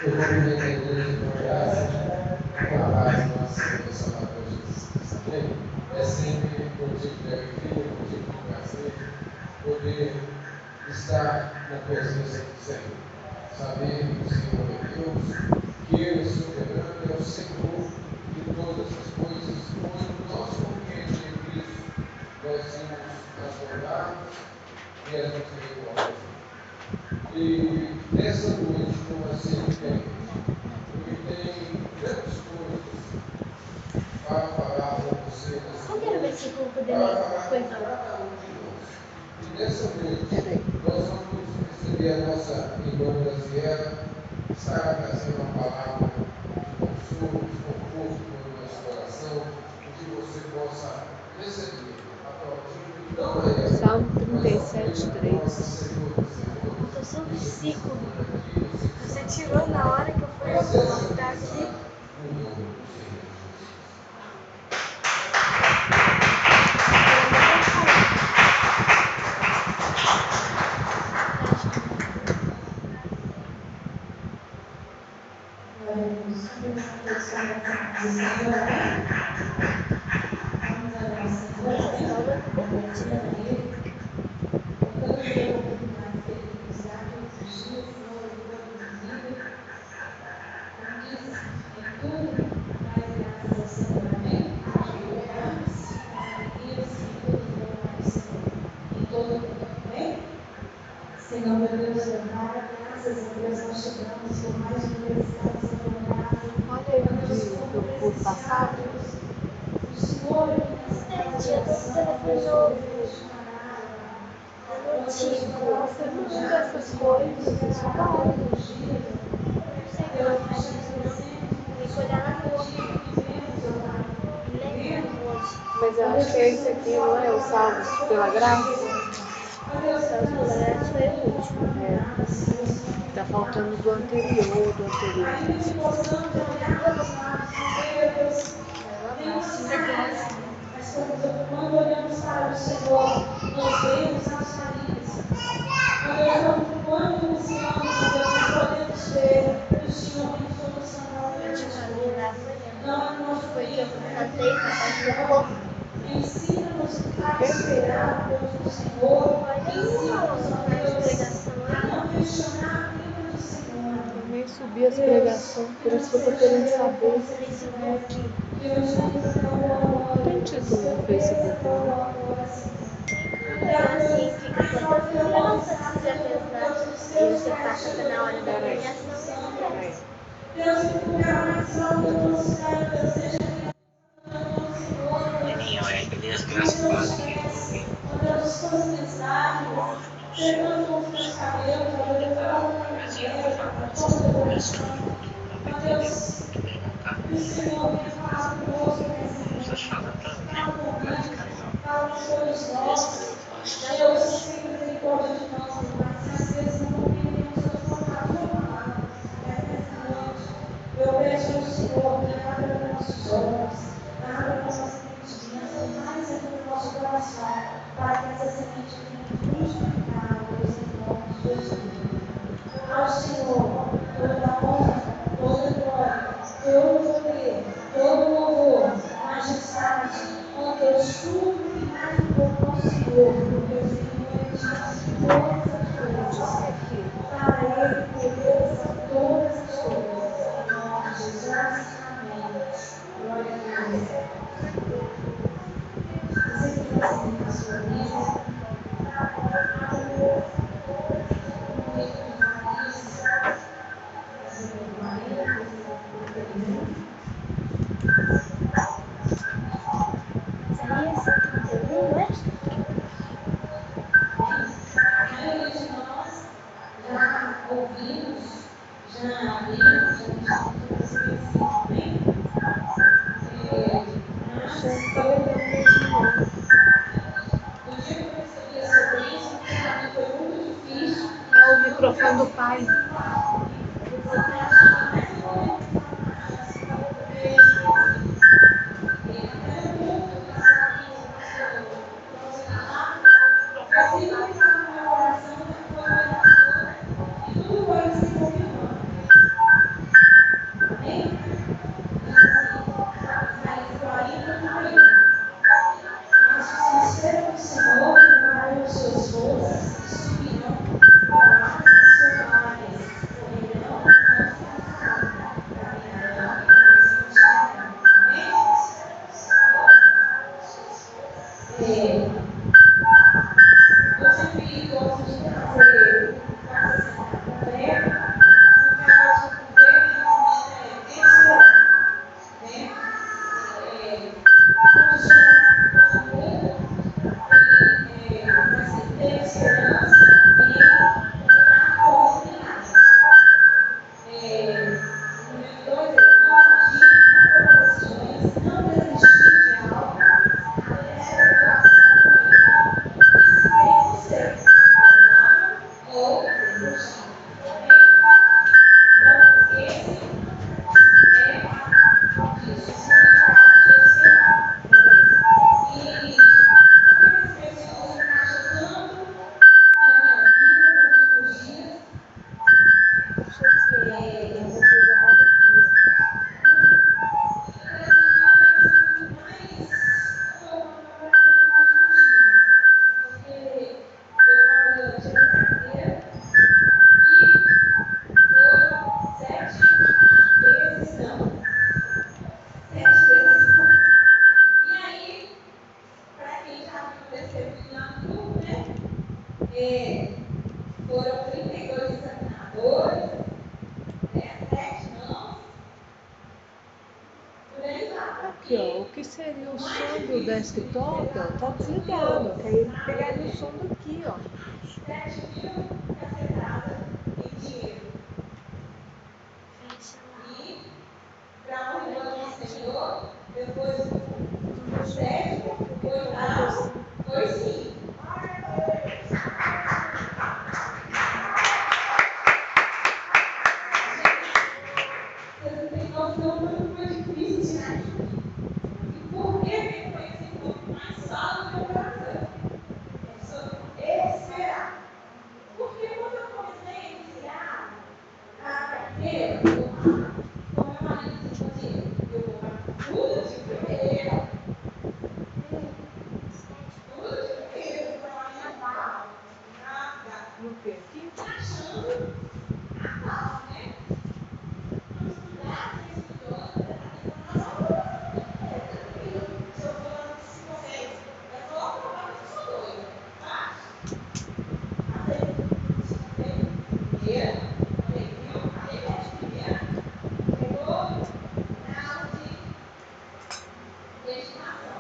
Eu vou pedir à igreja de graça, a paz do nosso Senhor Salvador Jesus Cristo. Amém? É sempre motivo de alegria, motivo de prazer, poder estar na presença do Senhor. Saber que o Senhor é Deus, que Ele é soberano, é o Senhor de todas as coisas. Quando nós compreendemos isso, nós vamos adorar e a gente recorda. E nessa noite, como assim tem, porque tem grandes coisas para falar com você nessa Qual que era o noite, versículo que o para Denise falar com coisou? cada um de nós. E nessa noite, nós vamos receber a nossa irmã Graziela, estará trazendo uma palavra de consolo, de conforto para o nosso coração, e que você possa receber, aplaudindo, não é ela, Salmo mas 37, 3. nossa Senhor dos Senhores. Faltou só o versículo. Você tirou na hora que eu fui botar aqui. No nome do Senhor Jesus. Senhor, meu Deus, graças a Deus, nós chegamos por mais uma vez, estamos em tua casa. Olha aí do curso passado. O Senhor aqui nessa casa de oração, Deus, Você não usa essas coisas, isso dói. Deus, nós te agradecemos, Tem que olhar na boca. Mas eu acho que esse aqui não é o Salmos pela Graça. Salmos pela Graça foi o último. Tá faltando do anterior, do anterior. ainda que possamos olhar para os lados, Senhor, Deus, mas quando olhamos para o Senhor, nós vemos as saídas. Quando iniciamos, Deus, nós podemos ver que o Senhor tem solução para as coisas. Não é nosso tempo, ensina-nos a esperar, Deus, no Senhor. Ensina-nos, ó Deus, a não questionar a vida do Senhor. Eu nem subi as pregações, por isso que eu tô querendo saber. Deus, Não tem título no Facebook, não. Assim fica quantas crianças você já fez lá e você passa na hora da pregação. Deus, em que lugar mais alto do nosso céu, Deus, seja o Senhor, Deus, Deus, os teus mensagens, pegando os teus cabelos, ó Deus, a tua adoração, ó Deus, que o Senhor venha falar conosco nessa noite, fala comigo, fala com todos nós, Deus, tem misericórdia de nós, Pai, se às vezes não compreendemos a tua palavra, mas nessa noite, eu peço ao Senhor que abra nossos olhos, abra nosso entendimento, mais ainda no nosso coração, para que essa semente venha frutificar, Deus, em nome de Jesus. Ao Senhor, toda honra, toda glória, todo poder, todo louvor, majestade, ó Deus, tudo que mais um pouco ao Senhor, porque o Senhor é de todas as coisas. Para Ele, por Deus, são todas as coisas. Em nome de Jesus, amém. Glória a Deus. Você que vai seguir a sua vida, no livro de Isaías, Isaías 31, não é? a maioria de nós já ouvimos, já lemos, já meditamos esse versículo, amém? Mas, no dia que eu recebi sobre isso, para mim foi muito difícil. É o microfone do pai. Eu achava mais importante porque até o mundo assim que estava no meu coração, foi e tudo foi se confirmando. desktop, ó, tá desligado. Que aí ele pegaria o som daqui, ó. 7.000 cacetadas em dinheiro. Fecha lá. E, para a honra do Senhor, depois do sétimo, oitavo, foi 5. Vocês não têm noção do quanto foi difícil tirar isso aqui. E por que ele foi esse encontro mais sólido do meu coração? É sobre esperar. Porque quando eu comecei a iniciar a carteira, eu falava com meu marido, eu vou para tudo de primeira. Tudo de primeira, eu vou lá nada. No quê? Aqui? Achando a paz, né? Não estudar, você estudou, tranquilo. Se eu for lá se vocês, eu vou provar que eu sou doida. Tá? Falei, primeira, falei, viu? Falei que é de primeira. Pegou na aula de meditação.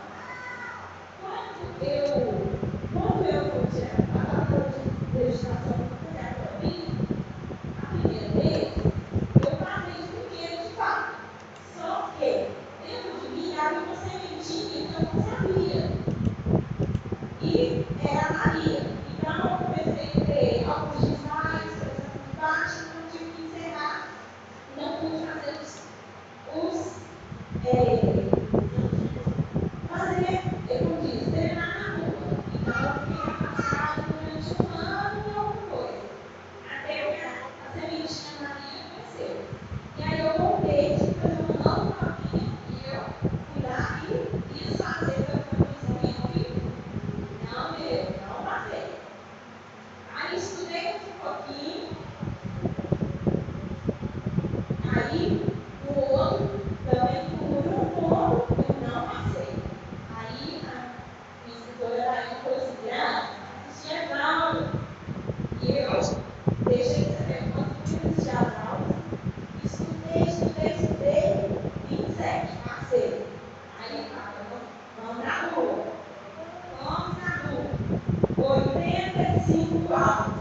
Quando eu fui tirar a aula de meditação para mim, a primeira vez, eu passei de primeira de fato. Só que dentro de mim havia uma sementinha que eu não sabia. E era a Maria. Então eu comecei a ter alguns desmaios, pressão baixa, então eu tive que encerrar. Não pude fazer como diz, treinar na rua. Então eu fiquei afastada durante 1 ano e alguma coisa. Até que a sementinha Maria cresceu. E aí eu voltei, tive que fazer uma nova provinha e eu fui lá e quis fazer pelo conhecimento e não deu, não passei. Aí estudei mais um pouquinho. Aí o outro também por um ponto eu não passei. Aí a minha instrutora Daiane falou assim, Grana, assisti as aulas. E eu deixei de saber quanto fui assistir as aulas. Estudei, 27, passei. Aí fala, vamos na rua. Vamos na rua. 85 aulas.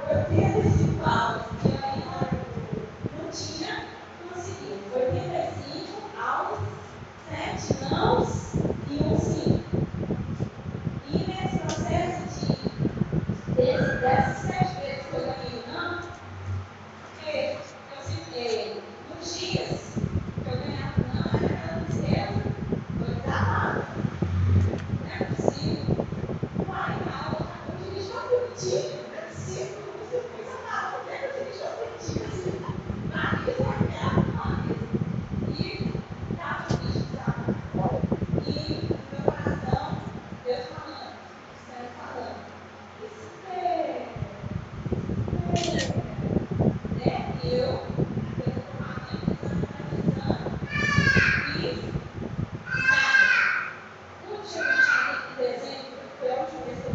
85 aulas. E eu ainda não tinha conseguido. 85 aulas, 7 nãos e 1 sim. E nesse processo dessas 7 vezes que eu ganhei o não, eu citei nos dias que eu ganhava o não, era aquela tristeza, eu desabava. Não é possível. Uai, na aula, eu dirigi uma bonitinha, não é possível. Você fez a aula, até que eu dirigi uma bonitinha assim. Marisa, aquela, Marisa. E estava no bicho desabado. E no meu coração, Deus falando, o céu falando. Espera. Né? Eu, aquele acompanhamento, exame, fiz nada. Quando chegou em janeiro, em dezembro, foi a última vez que eu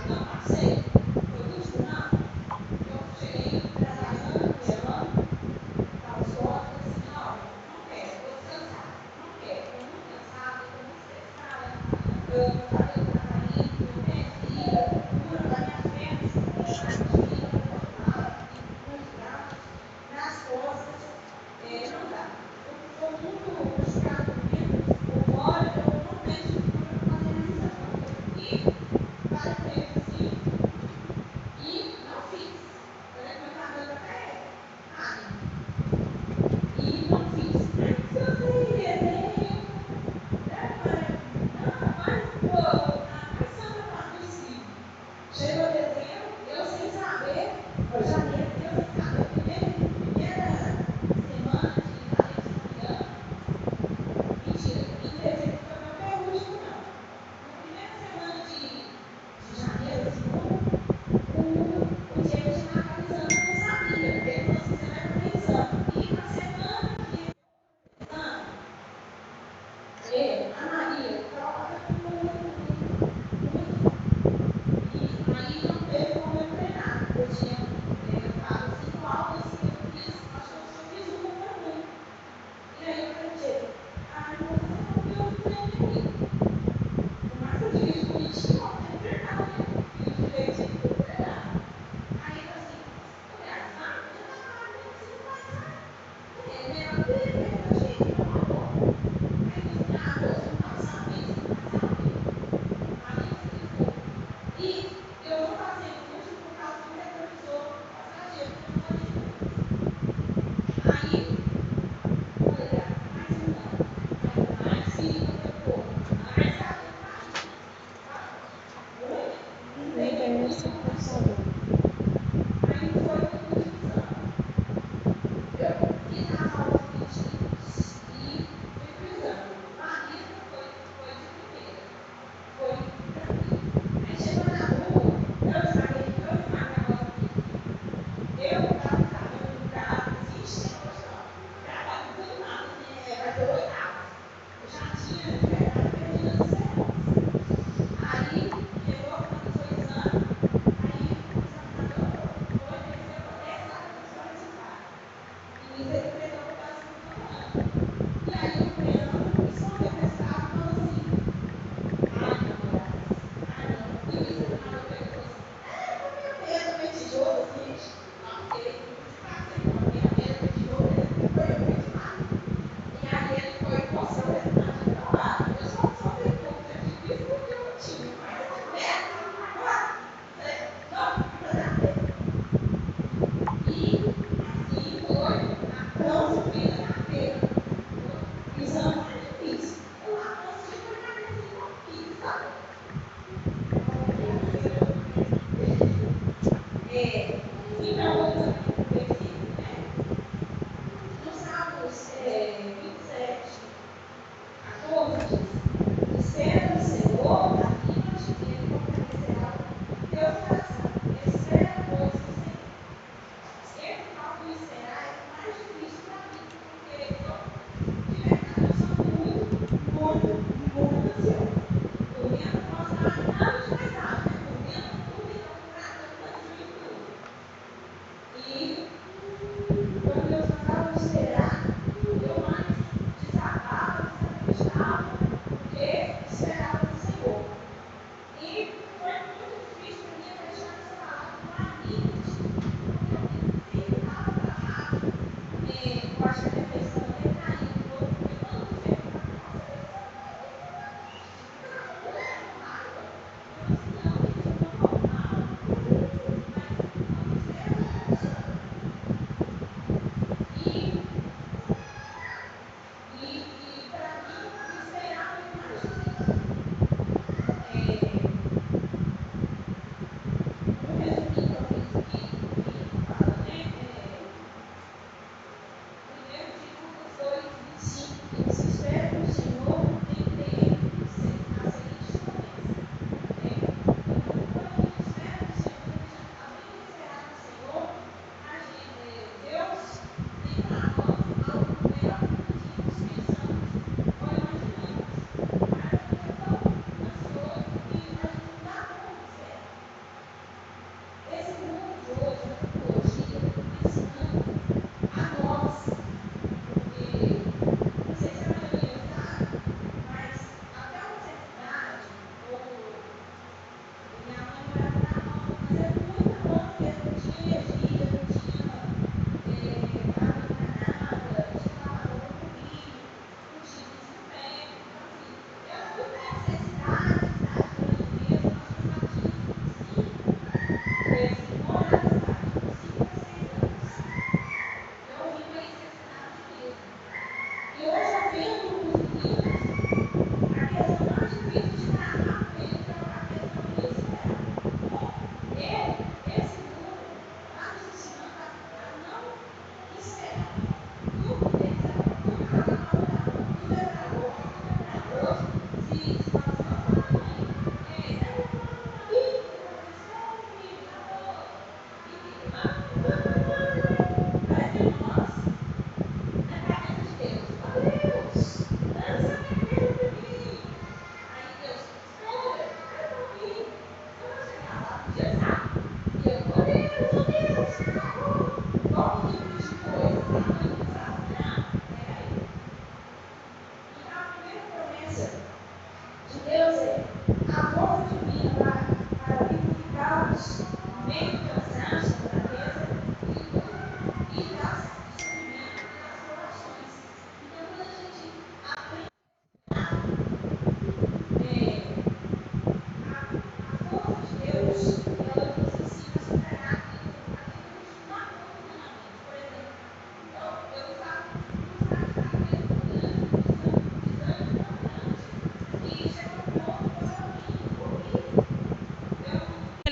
não passei. Foi o último ano. Eu cheguei trabalhando, mirando, estava os votos, assim, olha, não quero, estou descansada. Não quero, estou muito cansada, estou muito estressada. Meu cabelo está caindo, meu pé vira, dura, as minhas pernas estão inchadas de vida.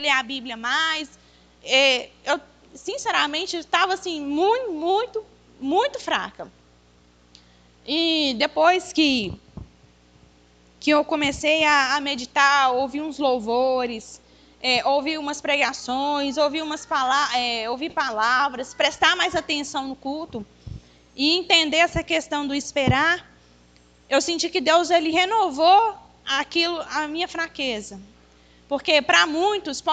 ler a Bíblia mais. Eu, sinceramente, estava assim, muito fraca. E depois que eu comecei a meditar, ouvir uns louvores, ouvir umas pregações, ouvir palavras, prestar mais atenção no culto e entender essa questão do esperar, eu senti que Deus ele renovou a minha fraqueza. Porque para muitos,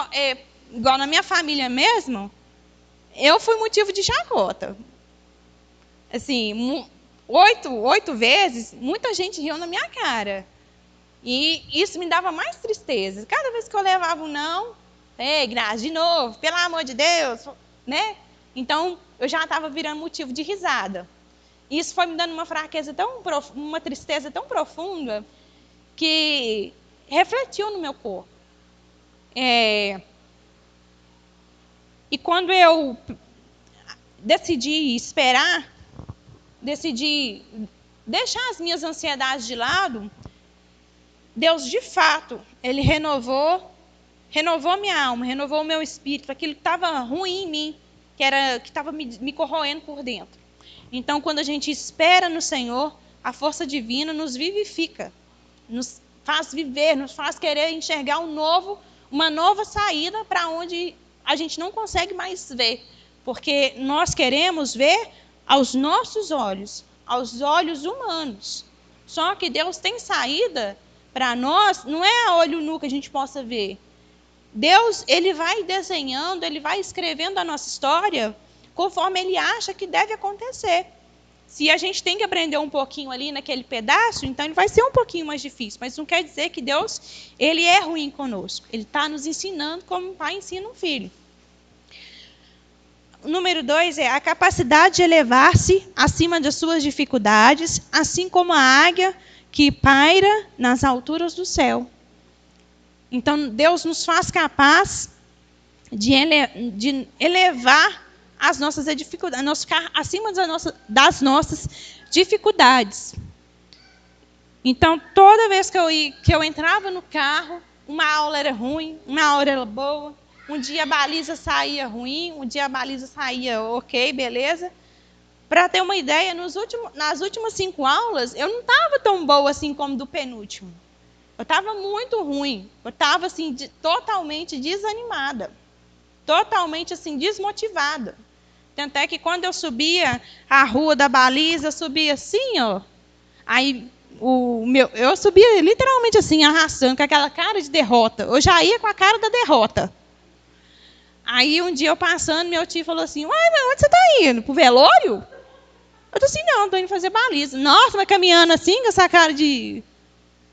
igual na minha família mesmo, eu fui motivo de chacota. Assim, 8 vezes, muita gente riu na minha cara. E isso me dava mais tristeza. Cada vez que eu levava um não, Graça, de novo, pelo amor de Deus, né? Então, eu já estava virando motivo de risada. Isso foi me dando uma fraqueza uma tristeza tão profunda, que refletiu no meu corpo. E quando eu decidi esperar, decidi deixar as minhas ansiedades de lado, Deus, de fato, ele renovou minha alma, renovou o meu espírito, aquilo que estava ruim em mim, que estava me corroendo por dentro. Então, quando a gente espera no Senhor, a força divina nos vivifica, nos faz viver, nos faz querer enxergar uma nova saída para onde a gente não consegue mais ver, porque nós queremos ver aos nossos olhos, aos olhos humanos. Só que Deus tem saída para nós, não é a olho nu que a gente possa ver. Deus, ele vai desenhando, ele vai escrevendo a nossa história conforme ele acha que deve acontecer. Se a gente tem que aprender um pouquinho ali naquele pedaço, então ele vai ser um pouquinho mais difícil. Mas não quer dizer que Deus, ele é ruim conosco. Ele está nos ensinando como um pai ensina um filho. O número 2 é a capacidade de elevar-se acima das suas dificuldades, assim como a águia que paira nas alturas do céu. Então, Deus nos faz capaz de elevar as nossas dificuldades, nós ficar acima das nossas dificuldades. Então, toda vez que eu entrava no carro, uma aula era ruim, uma aula era boa, um dia a baliza saía ruim, um dia a baliza saía ok, beleza. Para ter uma ideia, nas últimas 5 aulas, eu não estava tão boa assim como do penúltimo. Eu estava muito ruim, eu estava assim, totalmente desanimada, totalmente assim, desmotivada. Tanto é que quando eu subia a rua da baliza, eu subia assim, ó. Aí eu subia literalmente assim, arrastando, com aquela cara de derrota. Eu já ia com a cara da derrota. Aí um dia eu passando, meu tio falou assim, uai, mas onde você está indo? Pro velório? Eu disse assim, não, estou indo fazer baliza. Nossa, vai caminhando assim, com essa cara de...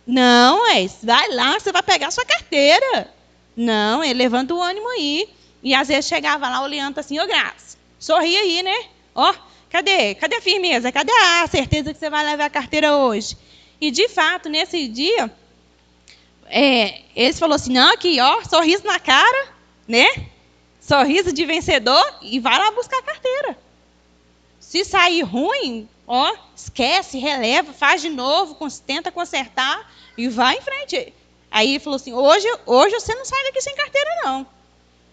Não, vai lá, você vai pegar sua carteira. Não, levanta o ânimo aí. E às vezes chegava lá, olhando assim, Graça, sorri aí, né? Cadê a firmeza? Cadê a certeza que você vai levar a carteira hoje? E, de fato, nesse dia, eles falaram assim, não, aqui, sorriso na cara, né? Sorriso de vencedor e vai lá buscar a carteira. Se sair ruim, esquece, releva, faz de novo, tenta consertar e vai em frente. Aí ele falou assim, hoje você não sai daqui sem carteira, não.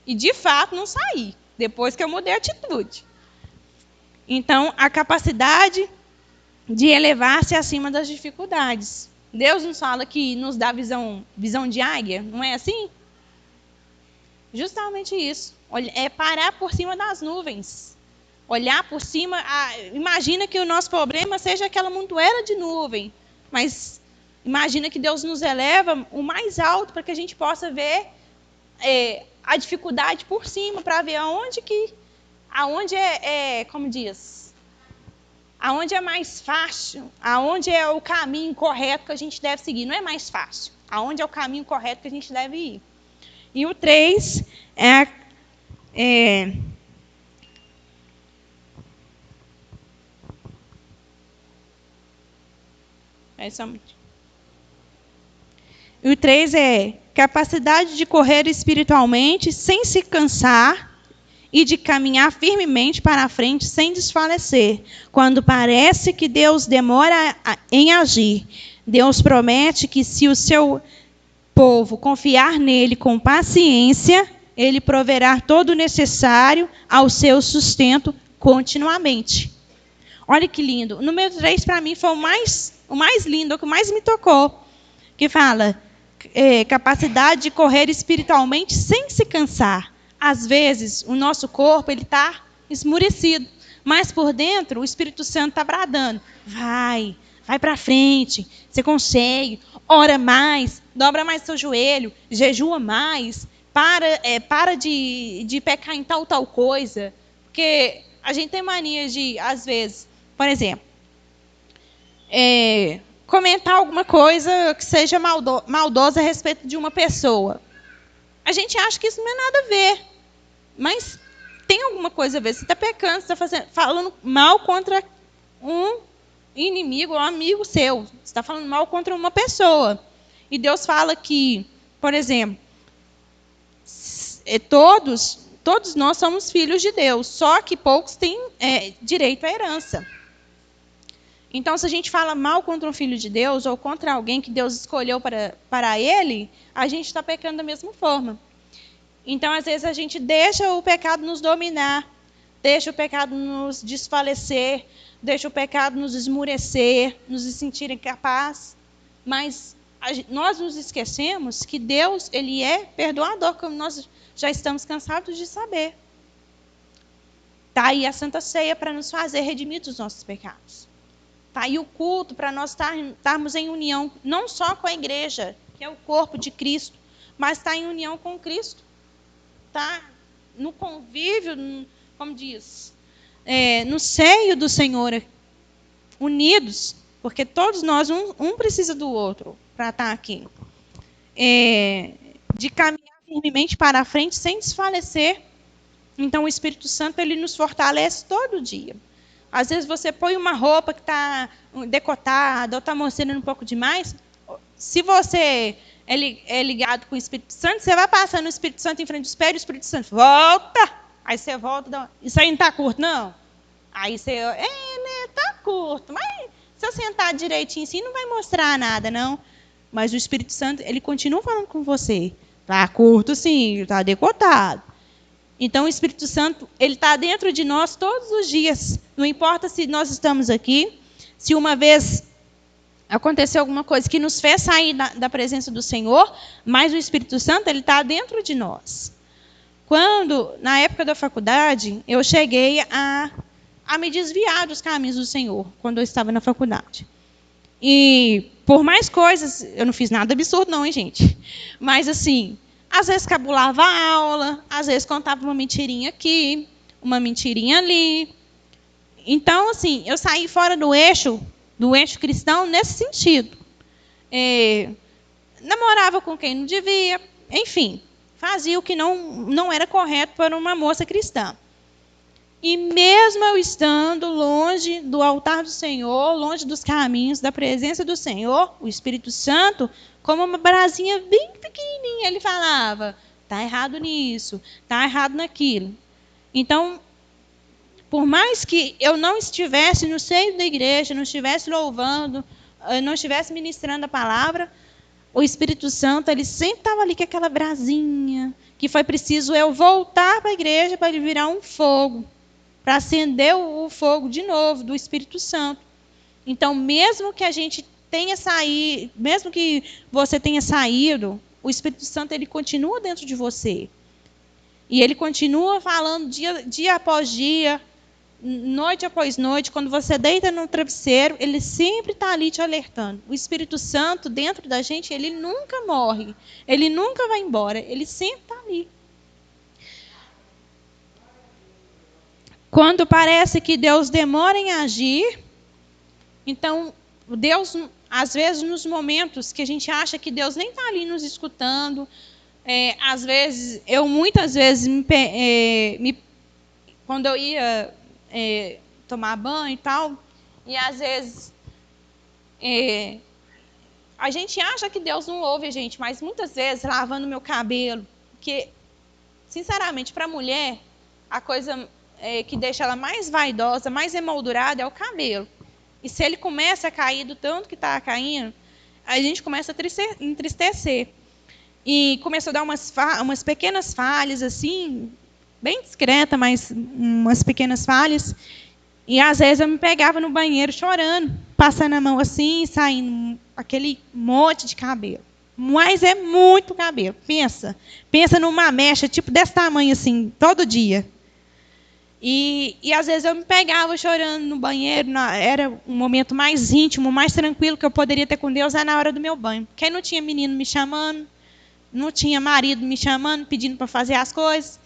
E, de fato, não saí, depois que eu mudei a atitude. Então, a capacidade de elevar-se acima das dificuldades. Deus nos fala que nos dá visão de águia, não é assim? Justamente isso. É parar por cima das nuvens. Olhar por cima, imagina que o nosso problema seja aquela montoeira de nuvem, mas imagina que Deus nos eleva o mais alto para que a gente possa ver a dificuldade por cima, para ver aonde como diz, aonde é mais fácil, aonde é o caminho correto que a gente deve seguir. Não é mais fácil, aonde é o caminho correto que a gente deve ir. E o 3 E o 3 é capacidade de correr espiritualmente sem se cansar e de caminhar firmemente para a frente sem desfalecer. Quando parece que Deus demora em agir, Deus promete que se o seu povo confiar nele com paciência, ele proverá todo o necessário ao seu sustento continuamente. Olha que lindo. O número 3, para mim, foi o mais lindo, o que mais me tocou. Que fala, capacidade de correr espiritualmente sem se cansar. Às vezes, o nosso corpo está esmurecido, mas por dentro o Espírito Santo está bradando. Vai para frente, você consegue, ora mais, dobra mais seu joelho, jejua mais, para de pecar em tal coisa. Porque a gente tem mania de, às vezes, por exemplo, comentar alguma coisa que seja maldosa a respeito de uma pessoa. A gente acha que isso não é nada a ver, mas tem alguma coisa a ver. Você está pecando, você está falando mal contra um inimigo ou amigo seu. Você está falando mal contra uma pessoa. E Deus fala que, por exemplo, todos nós somos filhos de Deus, só que poucos têm direito à herança. Então, se a gente fala mal contra um filho de Deus ou contra alguém que Deus escolheu para ele, a gente está pecando da mesma forma. Então, às vezes, a gente deixa o pecado nos dominar, deixa o pecado nos desfalecer, deixa o pecado nos esmurecer, nos sentir incapazes. Mas nós nos esquecemos que Deus, ele é perdoador, como nós já estamos cansados de saber. Está aí a Santa Ceia para nos fazer redimir dos nossos pecados. Está aí o culto para nós estarmos em união, não só com a igreja, que é o corpo de Cristo, mas está em união com Cristo. Está no convívio, como diz, no seio do Senhor, unidos, porque todos nós, um precisa do outro para estar aqui. De caminhar firmemente para a frente sem desfalecer. Então, o Espírito Santo, ele nos fortalece todo dia. Às vezes você põe uma roupa que está decotada ou está mostrando um pouco demais. Se você é ligado com o Espírito Santo, você vai passando o Espírito Santo em frente do espelho, o Espírito Santo volta. Aí você volta, isso aí não está curto, não? Aí você, está curto. Mas se eu sentar direitinho assim, não vai mostrar nada, não. Mas o Espírito Santo, ele continua falando com você. Está curto, sim, está decotado. Então, o Espírito Santo, ele está dentro de nós todos os dias. Não importa se nós estamos aqui, se uma vez aconteceu alguma coisa que nos fez sair da presença do Senhor, mas o Espírito Santo, ele está dentro de nós. Quando, na época da faculdade, eu cheguei a me desviar dos caminhos do Senhor, quando eu estava na faculdade. E, por mais coisas, eu não fiz nada absurdo não, hein, gente? Mas, assim, às vezes cabulava a aula, às vezes contava uma mentirinha aqui, uma mentirinha ali. Então, assim, eu saí fora do eixo cristão nesse sentido. Namorava com quem não devia, enfim, fazia o que não era correto para uma moça cristã. E mesmo eu estando longe do altar do Senhor, longe dos caminhos, da presença do Senhor, o Espírito Santo, como uma brasinha bem pequenininha, ele falava, está errado nisso, está errado naquilo. Então, por mais que eu não estivesse no seio da igreja, não estivesse louvando, não estivesse ministrando a palavra, o Espírito Santo, ele sempre estava ali com aquela brasinha, que foi preciso eu voltar para a igreja para ele virar um fogo, para acender o fogo de novo do Espírito Santo. Então, mesmo que a gente tenha saído, mesmo que você tenha saído, o Espírito Santo, ele continua dentro de você. E ele continua falando dia após dia, noite após noite, quando você deita no travesseiro, ele sempre está ali te alertando. O Espírito Santo, dentro da gente, ele nunca morre, ele nunca vai embora, ele sempre está ali. Quando parece que Deus demora em agir, então, Deus, às vezes, nos momentos que a gente acha que Deus nem está ali nos escutando, às vezes, muitas vezes, quando eu ia tomar banho e tal, e às vezes a gente acha que Deus não ouve a gente, mas muitas vezes, lavando meu cabelo, porque, sinceramente, para a mulher, a coisa que deixa ela mais vaidosa, mais emoldurada é o cabelo. E se ele começa a cair do tanto que está caindo, a gente começa a entristecer. E começou a dar umas pequenas falhas, assim, bem discreta, mas umas pequenas falhas. E às vezes eu me pegava no banheiro chorando, passando a mão assim, saindo aquele monte de cabelo. Mas é muito cabelo. Pensa numa mecha, tipo desse tamanho assim, todo dia. E às vezes eu me pegava chorando no banheiro. Era um momento mais íntimo, mais tranquilo que eu poderia ter com Deus, na hora do meu banho. Porque não tinha menino me chamando, não tinha marido me chamando, pedindo para fazer as coisas.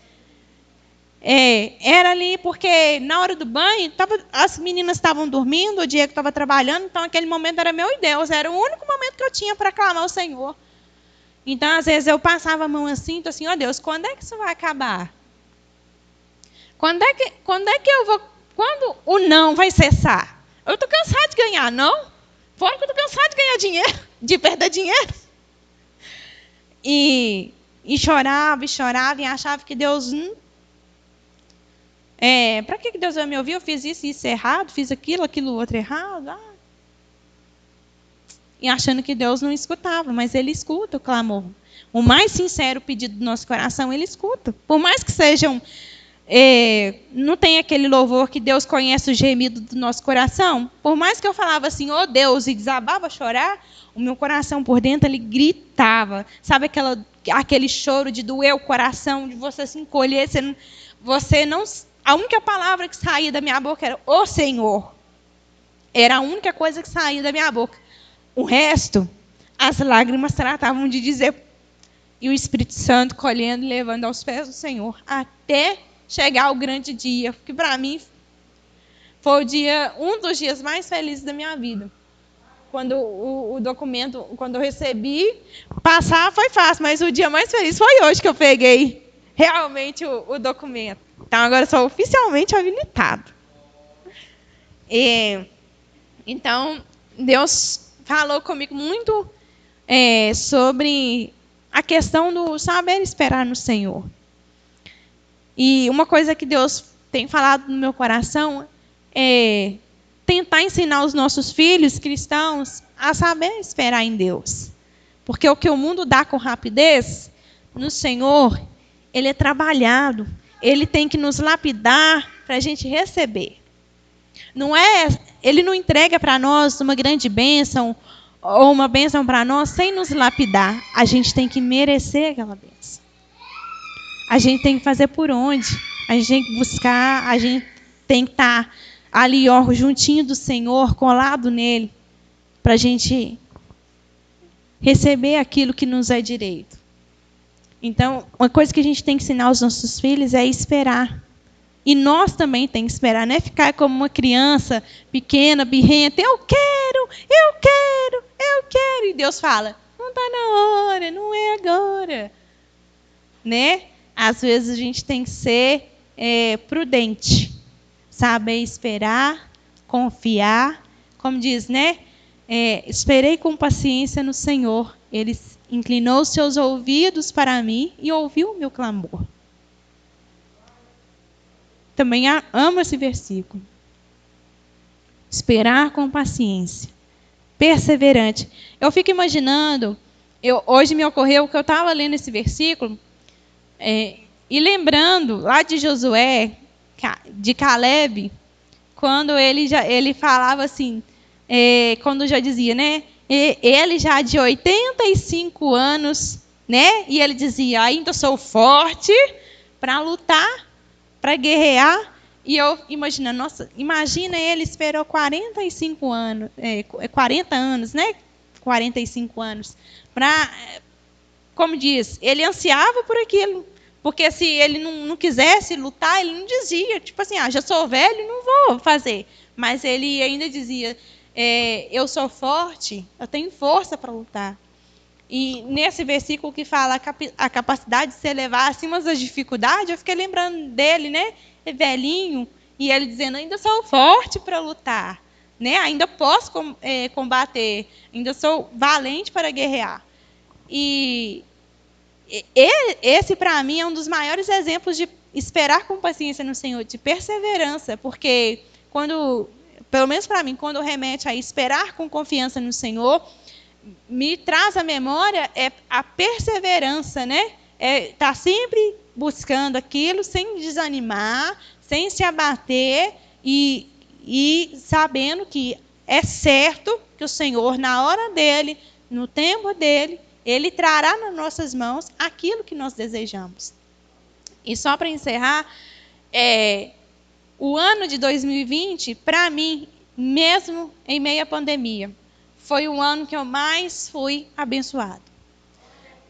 Era ali porque na hora do banho, as meninas estavam dormindo, o Diego estava trabalhando, então aquele momento era meu e Deus. Era o único momento que eu tinha para clamar ao Senhor. Então, às vezes, eu passava a mão assim, tô assim, ó Deus, quando é que isso vai acabar? Quando é que eu vou... Quando o não vai cessar? Eu estou cansada de ganhar, não? Fora que eu estou cansada de ganhar dinheiro, de perder dinheiro. E chorava, e achava que Deus... para que Deus vai me ouvir? Eu fiz isso errado, fiz aquilo outro errado. E achando que Deus não escutava, mas Ele escuta o clamor. O mais sincero pedido do nosso coração, Ele escuta. Por mais que sejam... não tem aquele louvor que Deus conhece o gemido do nosso coração. Por mais que eu falava assim, oh Deus, e desabava a chorar, o meu coração por dentro, ele gritava. Sabe aquele choro de doer o coração, de você se encolher, a única palavra que saía da minha boca era, ô Senhor. Era a única coisa que saía da minha boca. O resto, as lágrimas tratavam de dizer. E o Espírito Santo colhendo e levando aos pés do Senhor. Até chegar o grande dia. Que para mim foi um dos dias mais felizes da minha vida. Quando o documento, quando eu recebi, passar foi fácil. Mas o dia mais feliz foi hoje que eu peguei realmente o documento. Então agora eu sou oficialmente habilitado. Então, Deus falou comigo muito sobre a questão do saber esperar no Senhor. E uma coisa que Deus tem falado no meu coração é tentar ensinar os nossos filhos cristãos a saber esperar em Deus. Porque o que o mundo dá com rapidez, no Senhor, Ele é trabalhado. Ele tem que nos lapidar para a gente receber. Ele não entrega para nós uma grande bênção ou uma bênção para nós sem nos lapidar. A gente tem que merecer aquela bênção. A gente tem que fazer por onde? A gente tem que buscar, a gente tem que estar ali, juntinho do Senhor, colado nele, para a gente receber aquilo que nos é direito. Então, uma coisa que a gente tem que ensinar aos nossos filhos é esperar. E nós também temos que esperar, não é ficar como uma criança pequena, birrenta, eu quero. E Deus fala, não está na hora, não é agora. Né? Às vezes a gente tem que ser prudente, saber esperar, confiar. Como diz, né? Esperei com paciência no Senhor. Ele inclinou os seus ouvidos para mim e ouviu o meu clamor. Também amo esse versículo. Esperar com paciência. Perseverante. Eu fico imaginando, hoje me ocorreu que eu estava lendo esse versículo e lembrando lá de Josué, de Caleb, quando ele falava assim, quando já dizia, né? Ele já de 85 anos, né? E ele dizia, ainda sou forte para lutar, para guerrear. E eu imaginando, nossa, imagina ele esperou 45 anos, 40 anos, né? 45 anos. Como diz, ele ansiava por aquilo. Porque se ele não quisesse lutar, ele não dizia, tipo assim, já sou velho, não vou fazer. Mas ele ainda dizia, eu sou forte, eu tenho força para lutar. E nesse versículo que fala a capacidade de se elevar acima das dificuldades, eu fiquei lembrando dele, né? Velhinho, e ele dizendo, ainda sou forte para lutar, né? Ainda posso combater, ainda sou valente para guerrear. E esse, para mim, é um dos maiores exemplos de esperar com paciência no Senhor, de perseverança, porque pelo menos para mim, quando remete a esperar com confiança no Senhor, me traz à memória a perseverança, né? Tá sempre buscando aquilo sem desanimar, sem se abater e sabendo que é certo que o Senhor, na hora dele, no tempo dele, Ele trará nas nossas mãos aquilo que nós desejamos. E só para encerrar, o ano de 2020, para mim, mesmo em meio à pandemia, foi o ano que eu mais fui abençoado.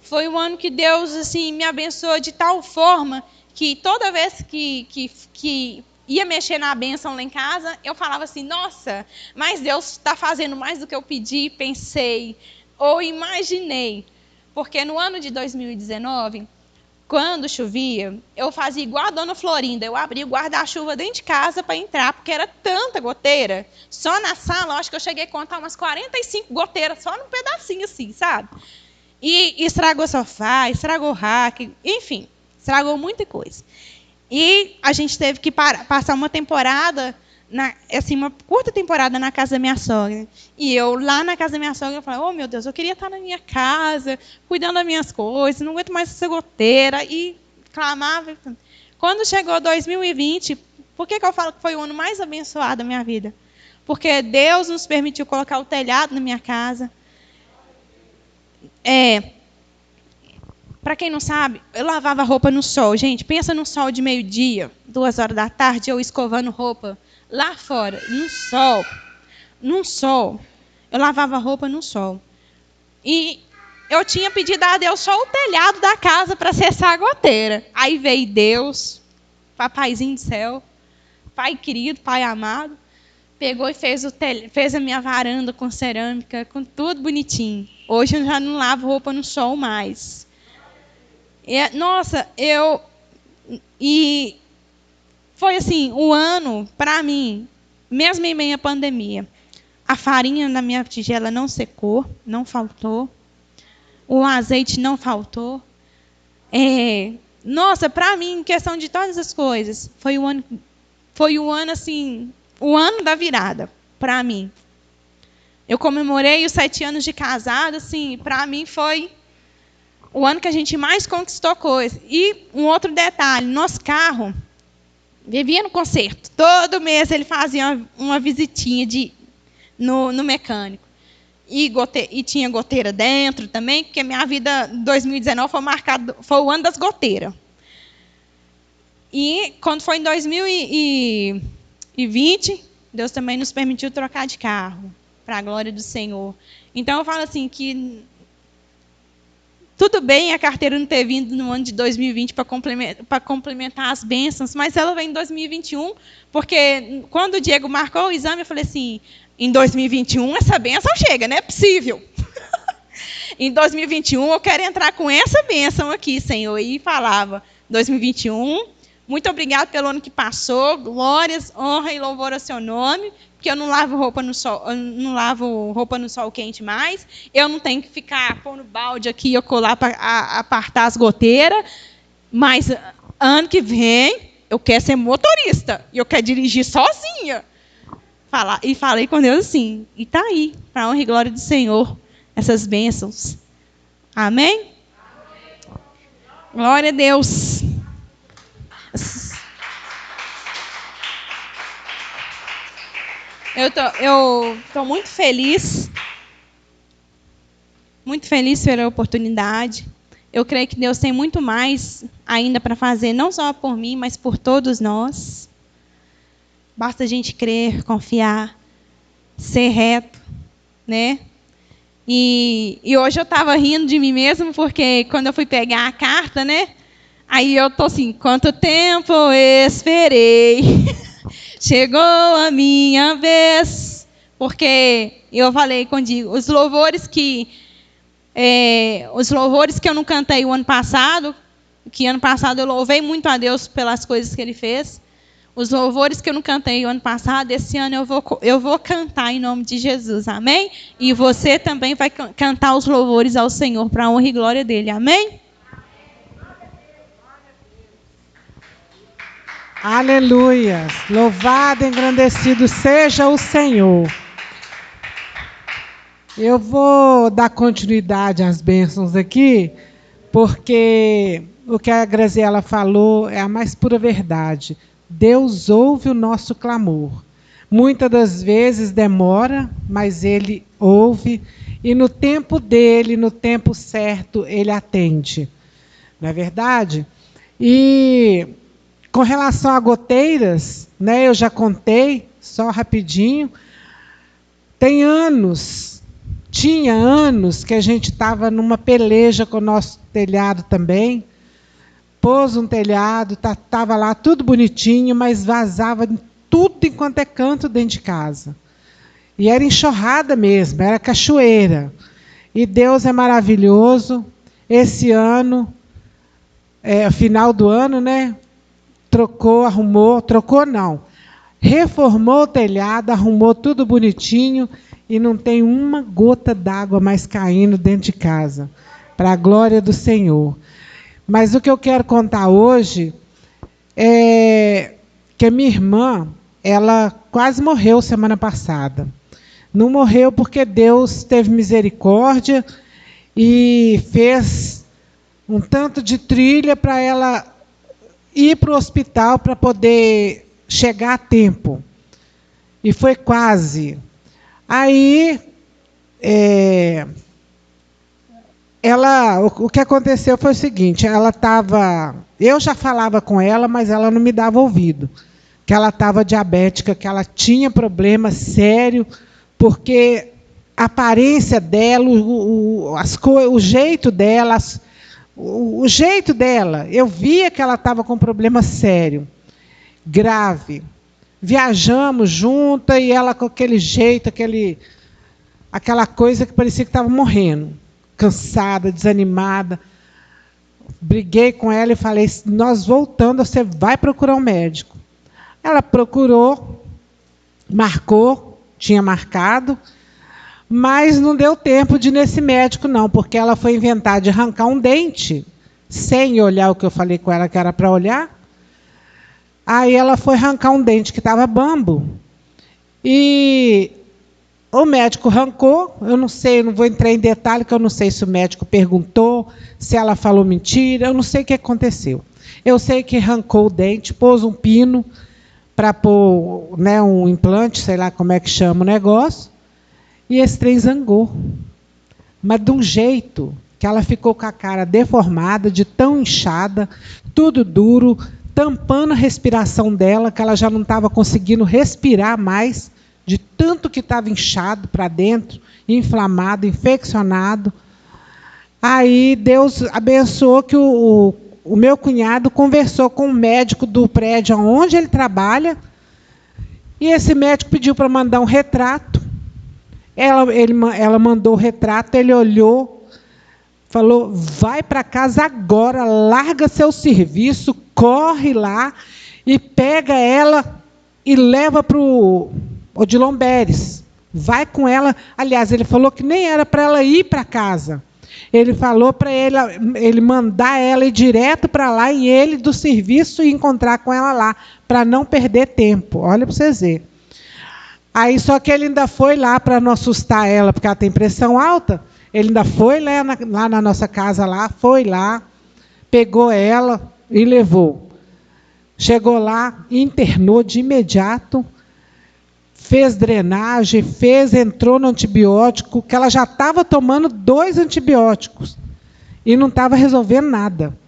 Foi um ano que Deus assim, me abençoou de tal forma que toda vez que ia mexer na bênção lá em casa, eu falava assim, nossa, mas Deus está fazendo mais do que eu pedi, pensei ou imaginei. Porque no ano de 2019, quando chovia, eu fazia igual a dona Florinda, eu abria o guarda-chuva dentro de casa para entrar, porque era tanta goteira. Só na sala, eu acho que eu cheguei a contar umas 45 goteiras, só num pedacinho assim, sabe? E estragou sofá, estragou rack, enfim, estragou muita coisa. E a gente teve que passar uma temporada, uma curta temporada na casa da minha sogra. E eu, lá na casa da minha sogra, eu falei, oh meu Deus, eu queria estar na minha casa, cuidando das minhas coisas, não aguento mais essa goteira. E clamava. Quando chegou 2020, por que eu falo que foi o ano mais abençoado da minha vida? Porque Deus nos permitiu colocar o telhado na minha casa. Para quem não sabe, eu lavava roupa no sol. Gente, pensa no sol de meio-dia, 2 horas da tarde, eu escovando roupa lá fora, no sol. Eu lavava roupa no sol. E eu tinha pedido a Deus só o telhado da casa para cessar a goteira. Aí veio Deus, papaizinho do céu, pai querido, pai amado, pegou e fez a minha varanda com cerâmica, com tudo bonitinho. Hoje eu já não lavo roupa no sol mais. E foi assim, o ano, para mim, mesmo em meio à pandemia, a farinha na minha tigela não secou, não faltou, o azeite não faltou. Para mim, em questão de todas as coisas, foi o ano assim, o ano da virada, para mim. Eu comemorei os 7 anos de casado, assim, para mim foi o ano que a gente mais conquistou coisas. E um outro detalhe, nosso carro vivia no conserto. Todo mês ele fazia uma visitinha no mecânico. E tinha goteira dentro também, porque minha vida em 2019 foi o ano das goteiras. E quando foi em 2020, Deus também nos permitiu trocar de carro, para a glória do Senhor. Então eu falo assim que tudo bem a carteira não ter vindo no ano de 2020 para complementar as bênçãos, mas ela vem em 2021, porque quando o Diego marcou o exame, eu falei assim, em 2021 essa bênção chega, não é possível. Em 2021 eu quero entrar com essa bênção aqui, Senhor. E falava, 2021, muito obrigado pelo ano que passou, glórias, honra e louvor ao seu nome, porque eu não lavo roupa no sol quente mais, eu não tenho que ficar pondo balde aqui e colar para apartar as goteiras, mas ano que vem eu quero ser motorista, e eu quero dirigir sozinha. E falei com Deus assim, e está aí, para a honra e glória do Senhor, essas bênçãos. Amém? Glória a Deus. Eu estou muito feliz pela oportunidade. Eu creio que Deus tem muito mais ainda para fazer, não só por mim, mas por todos nós. Basta a gente crer, confiar, ser reto, né? E hoje eu estava rindo de mim mesmo, porque quando eu fui pegar a carta, né? Aí eu estou assim, quanto tempo eu esperei. Chegou a minha vez, porque eu falei contigo, os louvores que eu não cantei o ano passado, que ano passado eu louvei muito a Deus pelas coisas que Ele fez, os louvores que eu não cantei o ano passado, esse ano eu vou cantar em nome de Jesus, amém? E você também vai cantar os louvores ao Senhor para a honra e glória dEle, amém? Aleluia! Louvado e engrandecido seja o Senhor. Eu vou dar continuidade às bênçãos aqui, porque o que a Graziela falou é a mais pura verdade. Deus ouve o nosso clamor. Muitas das vezes demora, mas Ele ouve e no tempo dele, no tempo certo, ele atende. Não é verdade? E com relação a goteiras, né, eu já contei, só rapidinho, tinha anos que a gente estava numa peleja com o nosso telhado também, pôs um telhado, estava lá tudo bonitinho, mas vazava tudo enquanto é canto dentro de casa. E era enxurrada mesmo, era cachoeira. E Deus é maravilhoso. Esse ano, final do ano, né? Reformou o telhado, arrumou tudo bonitinho e não tem uma gota d'água mais caindo dentro de casa, para a glória do Senhor. Mas o que eu quero contar hoje é que a minha irmã, ela quase morreu semana passada. Não morreu porque Deus teve misericórdia e fez um tanto de trilha para ela ir para o hospital para poder chegar a tempo. E foi quase. Aí, o que aconteceu foi o seguinte, eu já falava com ela, mas ela não me dava ouvido, que ela estava diabética, que ela tinha problema sério, porque a aparência dela, o jeito dela, eu via que ela estava com um problema sério, grave. Viajamos juntas e ela com aquele jeito, aquela coisa que parecia que estava morrendo, cansada, desanimada. Briguei com ela e falei, nós voltando, você vai procurar um médico. Ela procurou, tinha marcado, mas não deu tempo de ir nesse médico, não, porque ela foi inventar de arrancar um dente, sem olhar o que eu falei com ela que era para olhar. Aí ela foi arrancar um dente que estava bambo. E o médico arrancou, eu não sei, eu não vou entrar em detalhe, que eu não sei se o médico perguntou, se ela falou mentira, eu não sei o que aconteceu. Eu sei que arrancou o dente, pôs um pino para pôr, né, um implante, sei lá como é que chama o negócio, e esse trem zangou. Mas de um jeito que ela ficou com a cara deformada, de tão inchada, tudo duro, tampando a respiração dela, que ela já não estava conseguindo respirar mais, de tanto que estava inchado para dentro, inflamado, infeccionado. Aí Deus abençoou que o meu cunhado conversou com o médico do prédio onde ele trabalha, e esse médico pediu para mandar um retrato. Ela mandou o retrato, ele olhou, falou, vai para casa agora, larga seu serviço, corre lá e pega ela e leva para o Odilon Beres. Vai com ela. Aliás, ele falou que nem era para ela ir para casa. Ele falou para ele mandar ela ir direto para lá e ele do serviço ir encontrar com ela lá, para não perder tempo. Olha para vocês verem. Aí só que ele ainda foi lá para não assustar ela, porque ela tem pressão alta. Ele ainda foi lá na nossa casa, foi lá, pegou ela e levou. Chegou lá, internou de imediato, fez drenagem, entrou no antibiótico, que ela já estava tomando 2 antibióticos e não estava resolvendo nada.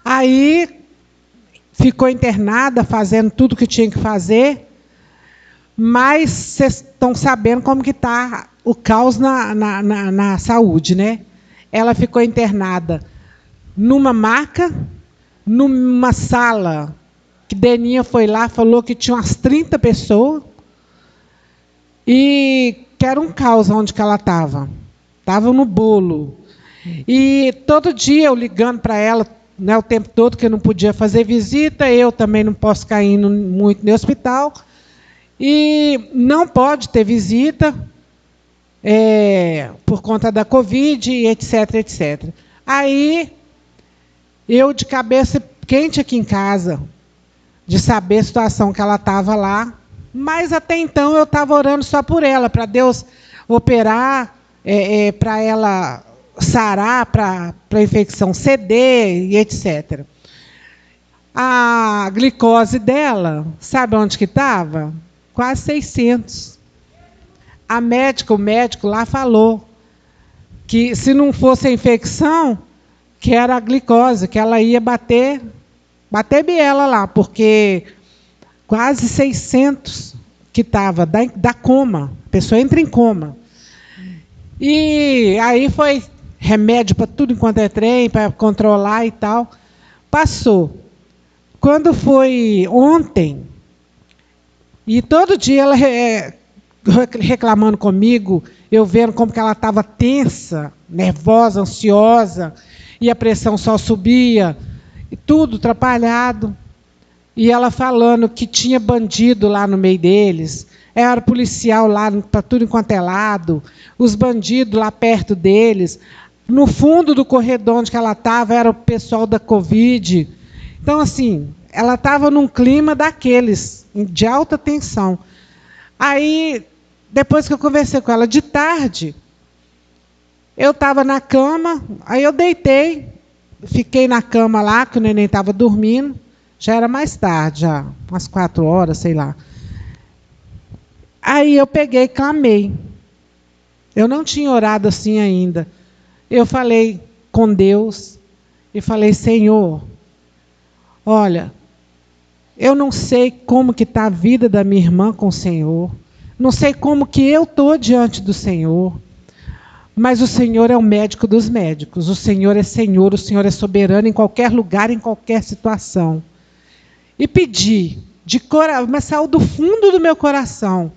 Aí ficou internada, fazendo tudo que tinha que fazer, mas vocês estão sabendo como que está o caos na saúde, né? Ela ficou internada numa maca, numa sala, que Deninha foi lá, falou que tinha umas 30 pessoas, e que era um caos onde que ela estava. Estava no bolo. E todo dia eu ligando para ela, né, o tempo todo, que eu não podia fazer visita, eu também não posso ficar indo muito no hospital, e não pode ter visita, por conta da Covid, etc, etc. Aí, eu de cabeça quente aqui em casa, de saber a situação que ela estava lá, mas até então eu estava orando só por ela, para Deus operar, para ela sarar, para a infecção ceder, e etc. A glicose dela, sabe onde que estava? Quase 600. o médico lá falou que se não fosse a infecção, que era a glicose, que ela ia bater biela lá, porque quase 600 que estava da coma, a pessoa entra em coma. E aí foi remédio para tudo enquanto é trem, para controlar e tal. Passou. Quando foi ontem, e todo dia ela reclamando comigo, eu vendo como que ela estava tensa, nervosa, ansiosa, e a pressão só subia, e tudo atrapalhado. E ela falando que tinha bandido lá no meio deles, era policial lá para tudo enquanto é lado, os bandidos lá perto deles. No fundo do corredor onde ela estava era o pessoal da Covid. Então, assim, ela estava num clima daqueles, de alta tensão. Aí, depois que eu conversei com ela de tarde, eu estava na cama, aí eu deitei, fiquei na cama lá, que o neném estava dormindo, já era mais tarde, já, umas 4 horas, sei lá. Aí eu peguei e clamei. Eu não tinha orado assim ainda. Eu falei com Deus e falei, Senhor, olha, eu não sei como que está a vida da minha irmã com o Senhor, não sei como que eu estou diante do Senhor, mas o Senhor é o médico dos médicos, o Senhor é soberano em qualquer lugar, em qualquer situação. E pedi, mas saiu do fundo do meu coração,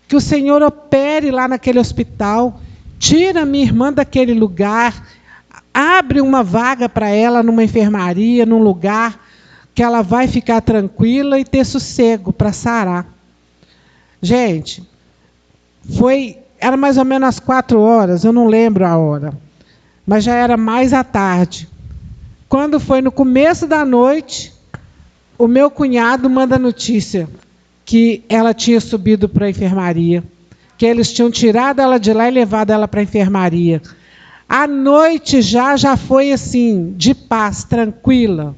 que o Senhor opere lá naquele hospital, tira minha irmã daquele lugar, abre uma vaga para ela numa enfermaria, num lugar que ela vai ficar tranquila e ter sossego para sarar. Gente, era mais ou menos às 4 horas, eu não lembro a hora, mas já era mais à tarde. Quando foi no começo da noite, o meu cunhado manda notícia que ela tinha subido para a enfermaria, que eles tinham tirado ela de lá e levado ela para a enfermaria. A noite já foi assim, de paz, tranquila.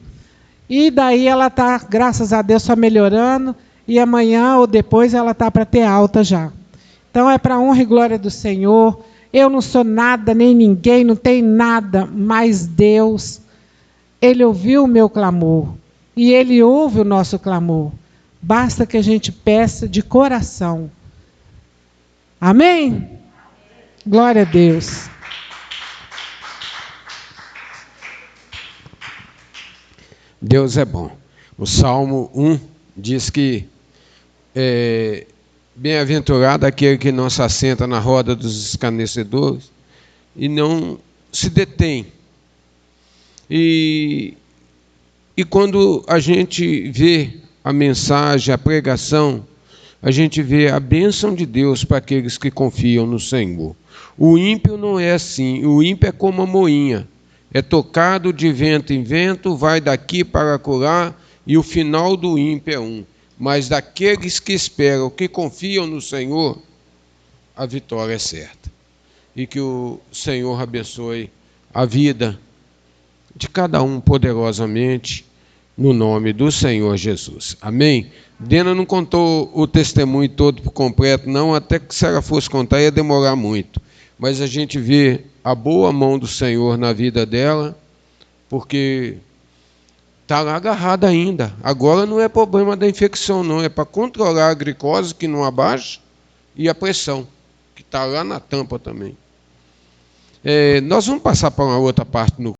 E daí ela está, graças a Deus, só melhorando, e amanhã ou depois ela está para ter alta já. Então é para a honra e glória do Senhor. Eu não sou nada, nem ninguém, não tenho nada, mas Deus, Ele ouviu o meu clamor, e Ele ouve o nosso clamor. Basta que a gente peça de coração. Amém? Glória a Deus. Deus é bom. O Salmo 1 diz que bem-aventurado aquele que não se assenta na roda dos escarnecedores e não se detém. E quando a gente vê a mensagem, a pregação, a gente vê a bênção de Deus para aqueles que confiam no Senhor. O ímpio não é assim, o ímpio é como a moinha, é tocado de vento em vento, vai daqui para acolá, e o final do ímpio é um. Mas daqueles que esperam, que confiam no Senhor, a vitória é certa. E que o Senhor abençoe a vida de cada um poderosamente, no nome do Senhor Jesus. Amém? Dena não contou o testemunho todo por completo, não, até que se ela fosse contar ia demorar muito. Mas a gente vê a boa mão do Senhor na vida dela, porque está lá agarrada ainda. Agora não é problema da infecção, não, é para controlar a glicose, que não abaixa, e a pressão, que está lá na tampa também. Nós vamos passar para uma outra parte no